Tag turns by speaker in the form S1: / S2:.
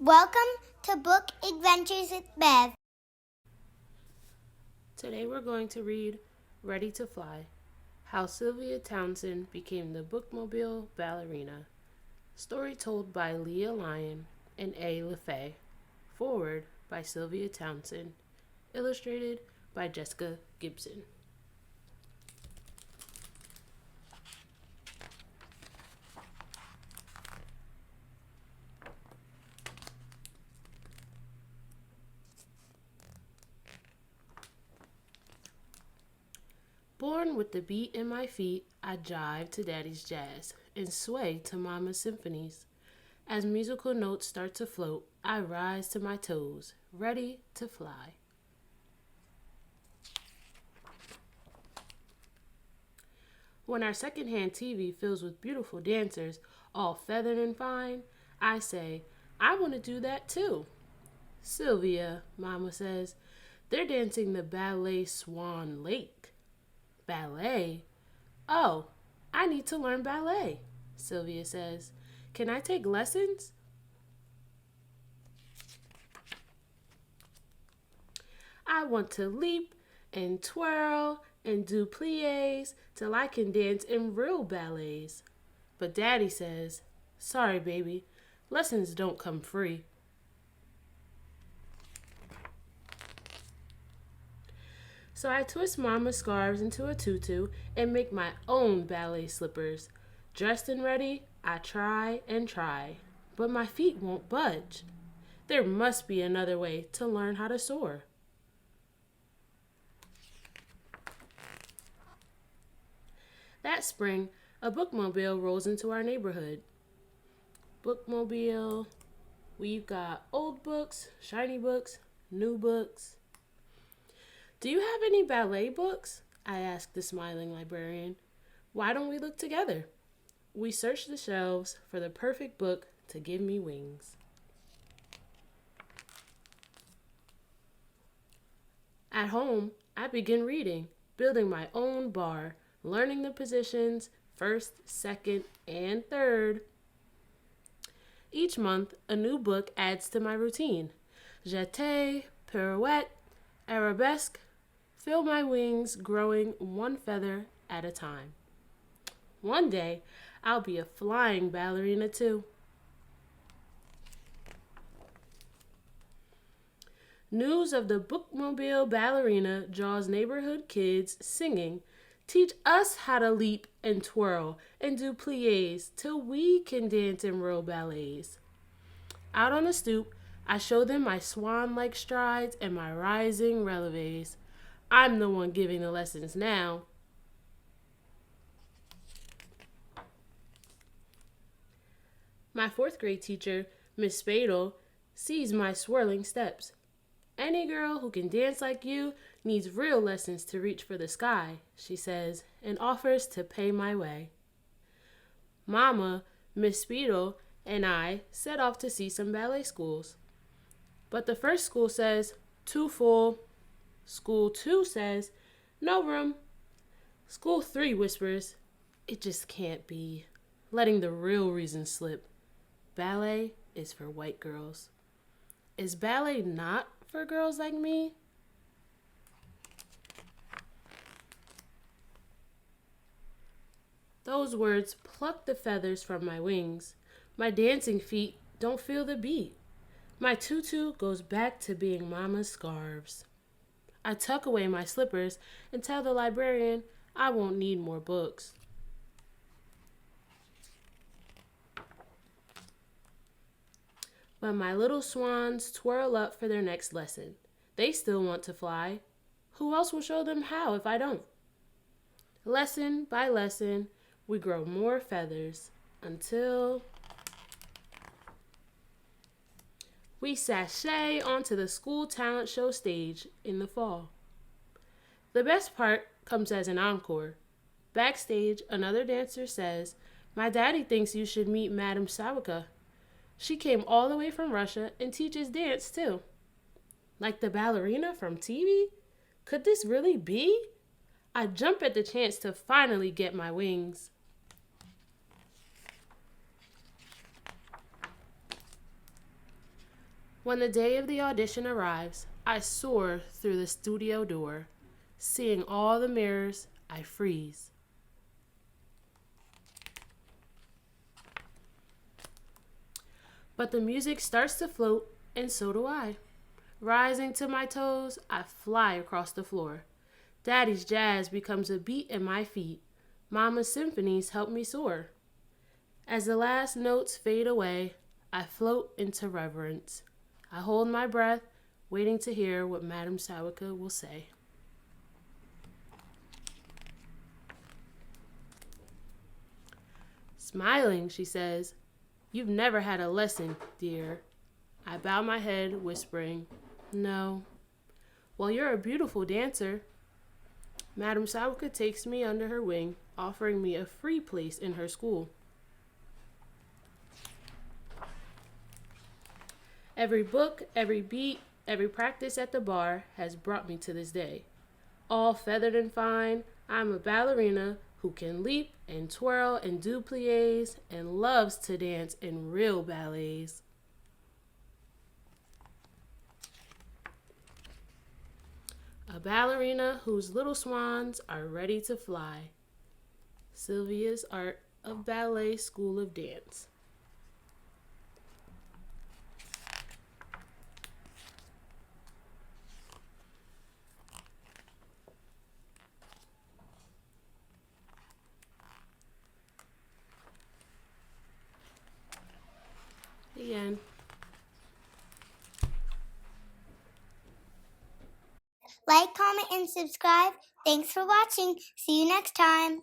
S1: Welcome to Book Adventures with Bev.
S2: Today we're going to read Ready to Fly, How Sylvia Townsend Became the Bookmobile Ballerina. Story told by Lyon and LaFaye. Foreword by Sylvia Townsend. Illustrated by Jessica Gibson. Born with the beat in my feet, I jive to daddy's jazz and sway to mama's symphonies. As musical notes start to float, I rise to my toes, ready to fly. When our secondhand TV fills with beautiful dancers, all feathered and fine, I say, I want to do that too. Sylvia, Mama says, they're dancing the ballet Swan Lake. Ballet? Oh, I need to learn ballet, Sylvia says. Can I take lessons? I want to leap and twirl and do pliés till I can dance in real ballets. But Daddy says, sorry, baby, lessons don't come free. So I twist Mama's scarves into a tutu and make my own ballet slippers. Dressed and ready, I try and try, but my feet won't budge. There must be another way to learn how to soar. That spring, a bookmobile rolls into our neighborhood. Bookmobile, we've got old books, shiny books, new books. Do you have any ballet books? I asked the smiling librarian. Why don't we look together? We searched the shelves for the perfect book to give me wings. At home, I begin reading, building my own bar, learning the positions, first, second, and third. Each month, a new book adds to my routine. Jeté, pirouette, arabesque, fill my wings, growing one feather at a time. One day, I'll be a flying ballerina too. News of the bookmobile ballerina draws neighborhood kids singing, teach us how to leap and twirl and do pliés till we can dance in real ballets. Out on the stoop, I show them my swan-like strides and my rising releves. I'm the one giving the lessons now. My fourth grade teacher, Miss Spadle, sees my swirling steps. Any girl who can dance like you needs real lessons to reach for the sky, she says, and offers to pay my way. Mama, Miss Spadle, and I set off to see some ballet schools. But the first school says, too full. School 2 says, no room. School 3 whispers, it just can't be, letting the real reason slip. Ballet is for white girls. Is ballet not for girls like me? Those words pluck the feathers from my wings. My dancing feet don't feel the beat. My tutu goes back to being Mama's scarves. I tuck away my slippers and tell the librarian I won't need more books. But my little swans twirl up for their next lesson. They still want to fly. Who else will show them how if I don't? Lesson by lesson, we grow more feathers until we sashay onto the school talent show stage in the fall. The best part comes as an encore. Backstage, another dancer says, my daddy thinks you should meet Madame Sawika. She came all the way from Russia and teaches dance too. Like the ballerina from TV? Could this really be? I jump at the chance to finally get my wings. When the day of the audition arrives, I soar through the studio door. Seeing all the mirrors, I freeze. But the music starts to float, and so do I. Rising to my toes, I fly across the floor. Daddy's jazz becomes a beat in my feet. Mama's symphonies help me soar. As the last notes fade away, I float into reverence. I hold my breath, waiting to hear what Madame Sawika will say. Smiling, she says, "You've never had a lesson, dear." I bow my head, whispering, "No." "Well, you're a beautiful dancer." Madame Sawika takes me under her wing, offering me a free place in her school. Every book, every beat, every practice at the bar has brought me to this day. All feathered and fine, I'm a ballerina who can leap and twirl and do pliés and loves to dance in real ballets. A ballerina whose little swans are ready to fly. Sylvia's Art of Ballet School of Dance. The end.
S1: Like, comment, and subscribe. Thanks for watching. See you next time.